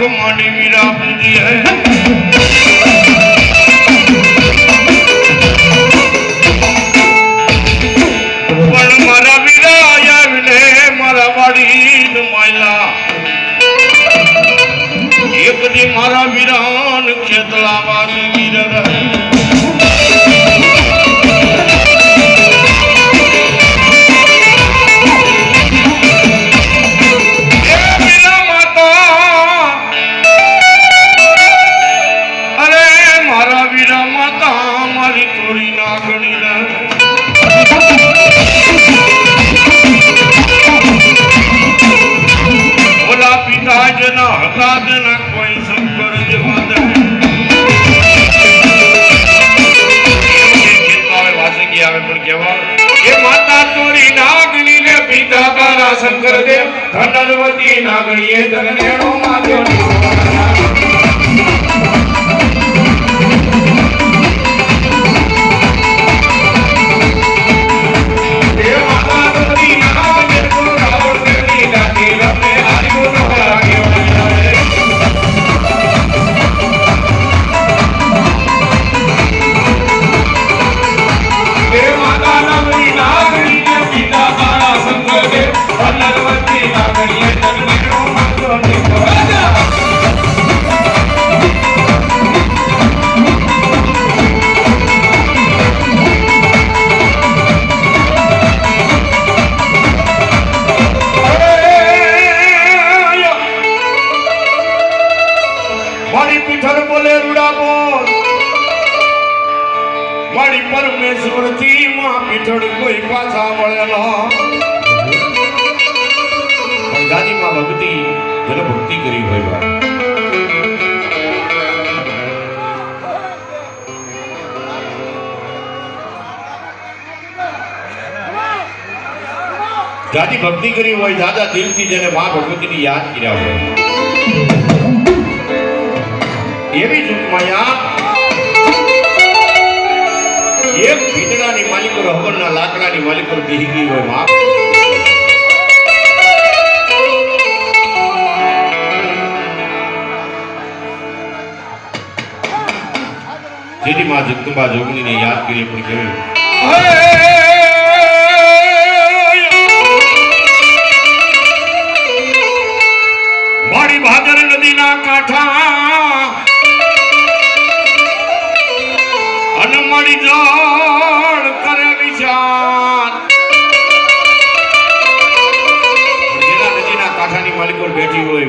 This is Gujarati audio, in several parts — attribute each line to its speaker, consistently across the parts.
Speaker 1: मानी मीरा बूंदी है पण मारा मीरा आया विले मारा वाड़ी मायला एक दी मारा वीरान खेतला वास वीर रहे जना हटा देना कोई शंकर जवाद माता तोरी नागनी ने पिता तारा शंकर देव धनवती नागणी धनेणो माध्यो परमेश्वर थी मां पीठड़ कोई पाछा वळेलो पण गादी मां भक्ति जन भक्ति करी होय गादी भक्ति करी होय दादा दिल थी जने मां भगवती ની યાદ કર્યા હોય એવી જ માયા एक भीतरानी मालिक हवनना लाकडानी मालिक बेही गई होय मां जेडी मां जगदंबा जोगनी ने याद करी पण कहू मारी भादर नदी ना काठा मारी जान करे विचार जेना नदीना काठानी मालिको बैठी होय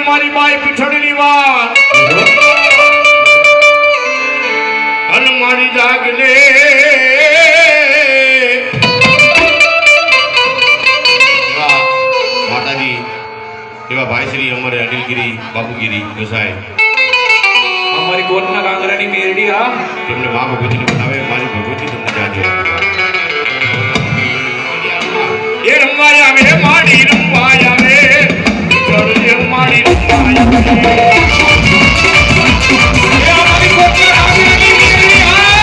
Speaker 1: मारी बाई पिछड़नी बात अन मारी जागले माता जी एवं भाई श्री अमर अनिलगिरी बाबूगिरी गोसाई
Speaker 2: हमारी कोटना कांगरानी मेरडी हा
Speaker 1: तुमने मां भगवती ने बनावे मारी भगवती तुमने जाजो ये रंगाया में माड़ी रंगाया में ये माड़ी रंगाया में ये हमारी कोटना कांगरानी मेरडी हा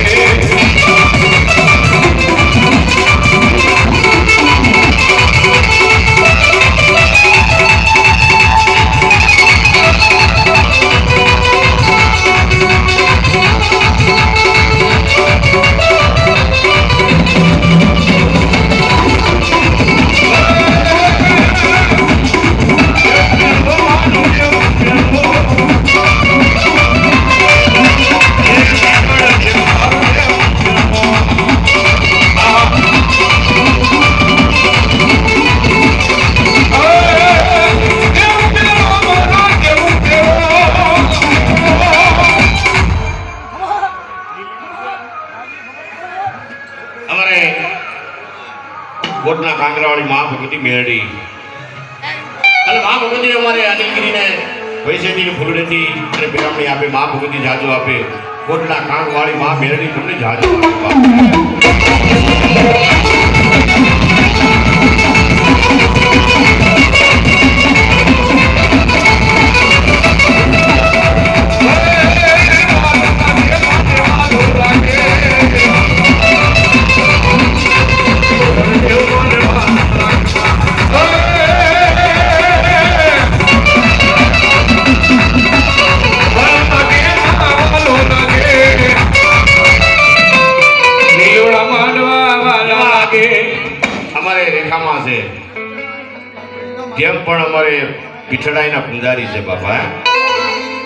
Speaker 1: Yeah.
Speaker 3: અમારે કોટના કાંકરાવાળી મા ભગવતી મેળડી અને મા ભગવતી અમારે અનિલગીરીને વૈશ્યજીની ફૂલડેથી અને પેરામણી આપે મા ભગવતી જાજુ આપે કોટના કાંકવાળી મા મેળડી તમને જાજુ જેમ પણ અમારે પીઠડાઈના પૂંજારી છે બાપા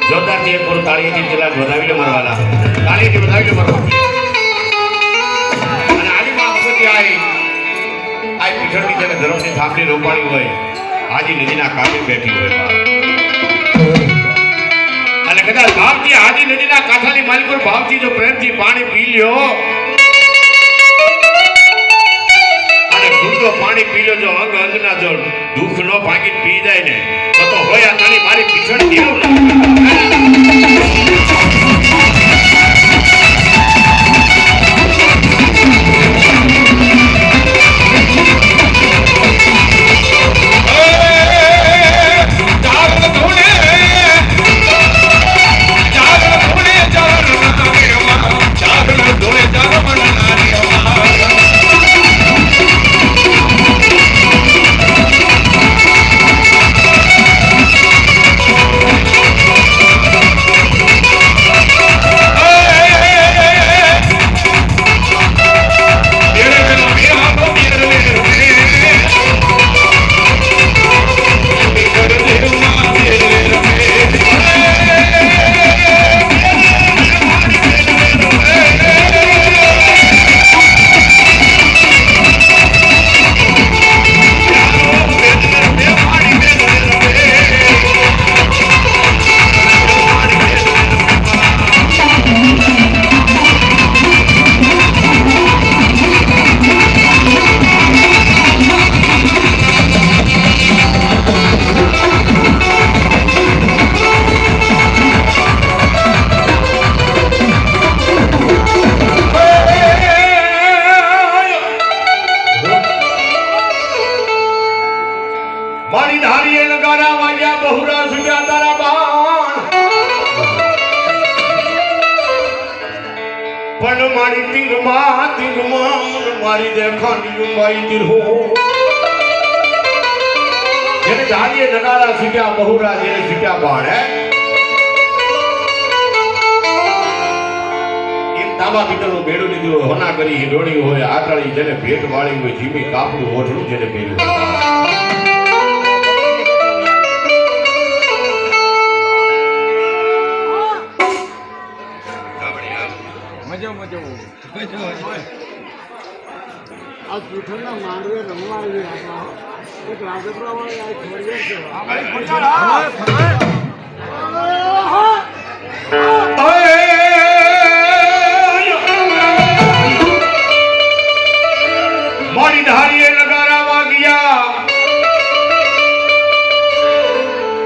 Speaker 3: જોરદાર છે પૂરું તાળીથી પેલા વધાવીને મરવાના તાળીથી વધાવીને મરવા અને આની માં ભગવતી આ પીઠળની જેને ધર્મની થાપડી રોપાણી હોય આજી નદીના કાંઠે બેઠી હોય બાપ અને કદાચ ભાવથી આજી નદીના કાંઠાની માલિકો ભાવથી જો પ્રેમથી પાણી પી લ્યો પાણી પી લો જો અંગ અંગના જો દુઃખ નો ભાગી પી જાય ને તો હોય આ તારી મારી પીછળ કેવું મારી દેખાની ઉંબાઈ દિલહો જેને ધારીએ નગારા છૂટ્યા બહુરા જેને છૂટ્યા બાણ એમ તાંબા પિત્તળનું બેડું લીધું હોના કરી હિંડોળી હોય આટાળી જેને ભેટ વાળી હોય ધીમી કાપડું ઓઠડું જેને પહેર્યું
Speaker 4: આ પીઠળના માંડવે રમવા આવી હતા એક રાજપુરા વાળી આ છોડીએ છે
Speaker 3: મારી ધારીએ નગારા વાગ્યા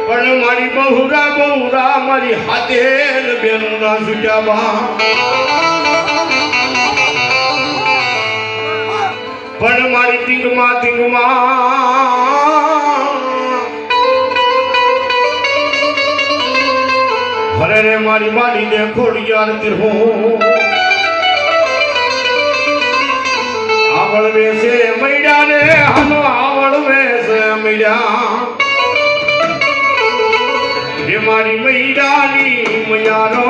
Speaker 3: પણ મારી બહુરા મારી હાથે બેન ના છૂટ્યા પણ મારી તીંગમાં હરે રે મારી મારી ને ખોડિયાર તીર્હો આવળ વેસે મૈડા ને હાલો આવળ વેસે મૈડા હે મારી મૈડાની મયારો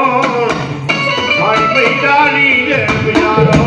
Speaker 3: મારી મૈડાની જે મયારો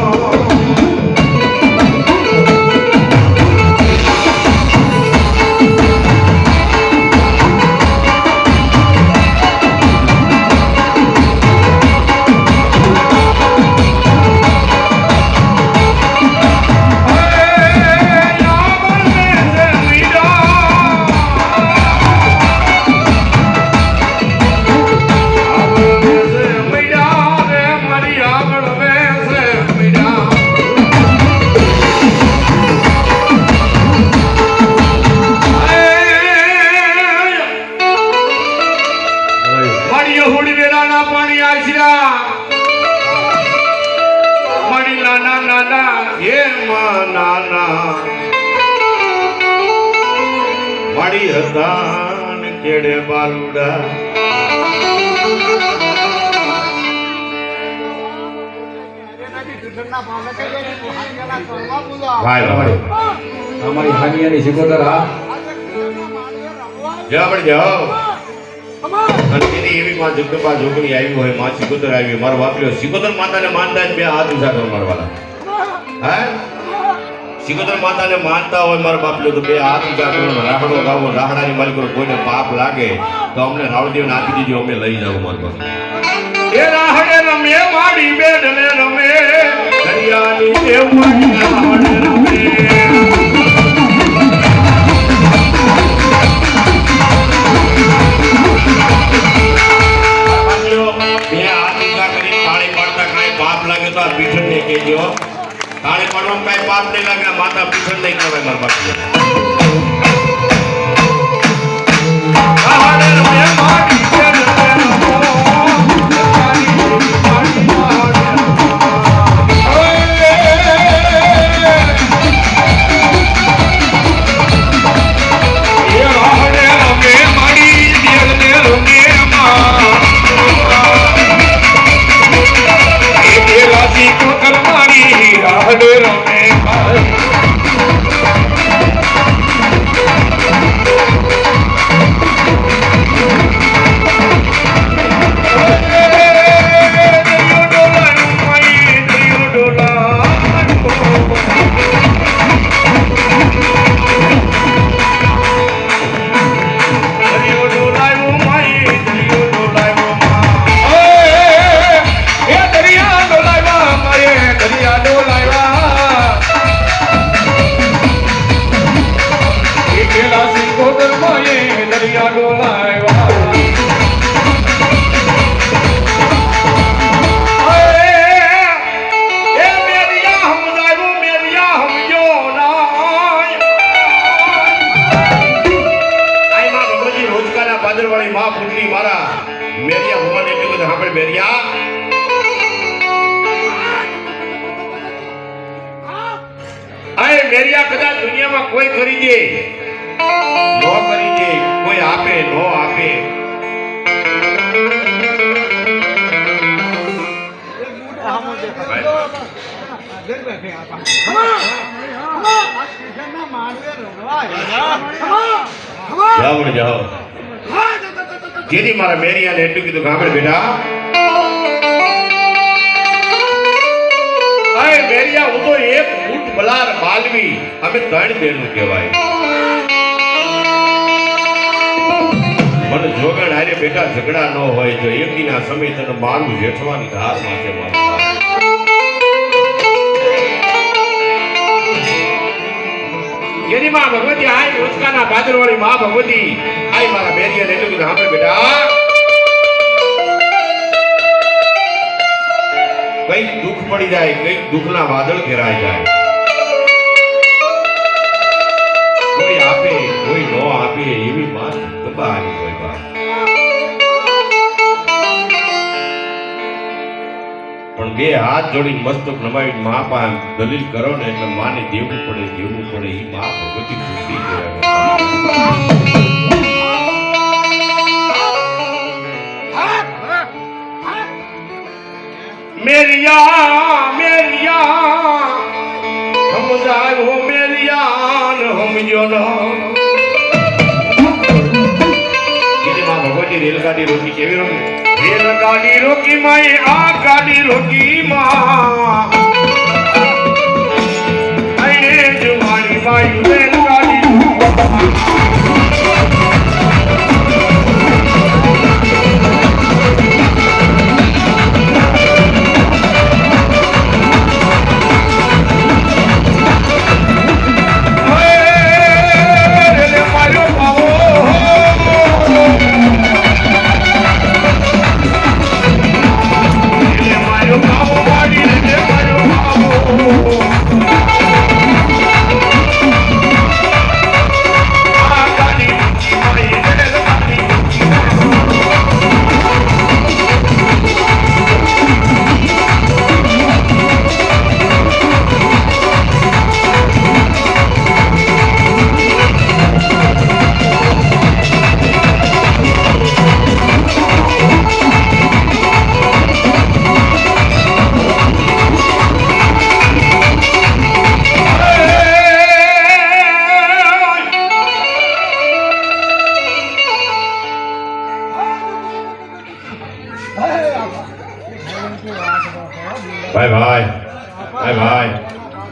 Speaker 1: નાના નાના
Speaker 3: એમાં નાના માડી હતા ને કેડે બાલુડા ભાઈ ભાઈ
Speaker 2: અમારી હાનિયાની સિકોતર આ
Speaker 3: જાવ પણ જાવ અને તેની એવી માં જગદંબા જોગણી આવી હોય માં સિકોતર આવી મારો બાપલ્યો સિકોતર માતાને માનતા જ બે હાથ ઊંચા કરો મારવાલા હે સિકોતર માતાને માનતા હોય મારો બાપલ્યો તો બે હાથ ઊંચા કરો રાહડો ગાવો રાહડાની માલિકો કોઈને પાપ લાગે તો અમને રાવળદેવને આપી દીજો અમે લઈ જાવ મારો બાપ
Speaker 1: એ રાહડે રમે માડી બેડને રમે
Speaker 3: દરિયાની દેવની રાહડે રમે બે હાથ ઊંચા કરી તાળી પાડતા કાંઈ પાપ લાગે તો આ પીઠણને કહેજો તાળી પાડવામાં કાંઈ પાપ નહીં લાગે આ માતા પીઠણ નહીં કહેવાય મારા બાપ
Speaker 1: રાહડે રમે માડી બેડને મેરિયા કદાચ દુનિયામાં કોઈ કરી દે નો કરી દે કોઈ આપે નો આપે જાવ જાઓ જેથી મારા મેરિયાને એટલું કીધું ગામડે બેટા અરે મેરિયા હું તો એક ફૂટ બલાર બાલવી અમે ત્રણ બેનું કહેવાય મને જોગણ આરે બેટા ઝઘડા ન હોય જો એક દિના સમય તને મારું જેઠવાની ધાર માથે મારું જેની માં ભગવતી આય રોજકાના ભાદરવાળી માં ભગવતી આય મારા મેરિયાને એટલું કીધું આપણે બેટા કઈક દુઃખ પડી જાય કઈક દુઃખના વાદળ ઘેરાઈ જાય કોઈ આપે કોઈ નો આપે એવી વાત દબાવી હોય વાત પણ બે હાથ જોડીને મસ્તક નમાવી મા પા દલીલ કરો ને એટલે માને દેવું પડે એ મા ભગવતી ભૂતી મેરિયા મેરિયા હમ જાઓ મેરિયા ન હમજો ન માં ભગવતી રેલગાડી રોકી કેવી રોકી રેલગાડી રોકી માએ આ ગાડી રોકી માં આઈને જુવાણી માઈ રેલગાડી મારો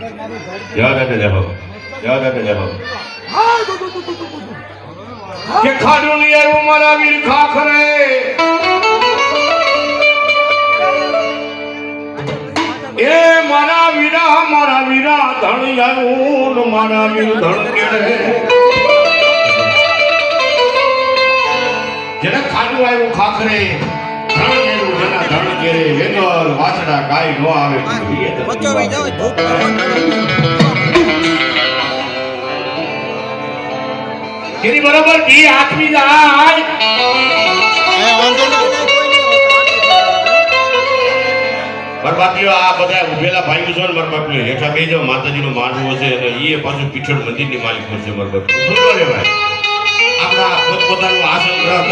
Speaker 3: જય દાદા જય હો જય દાદા જય હો
Speaker 1: કે ખાડું લઈ આવ્યું મારા વીર ખાખરે એ મારા વીરા ધણ આવ્યું ને મારા વીર ધણ કેળે
Speaker 3: જેને ખાડું આવ્યું ખાખરે ધણ કેરું જેના ધણ કેરે વેગલ વાછડા ગાય નો આવે
Speaker 1: તેની બરોબર ઘી હાથમી જાય
Speaker 3: બરબાદીઓ આ બધા ઉભેલા ભાઈઓ છો ને મારા બાપુ હેઠા બે જાવ માતાજીનો માનવો છે અને એ પાછું પીછળ મંદિરની માલિક છે મારા બાપુ શું કરે ભાઈ આપણા પોતપોતાનું આસન ગ્રહ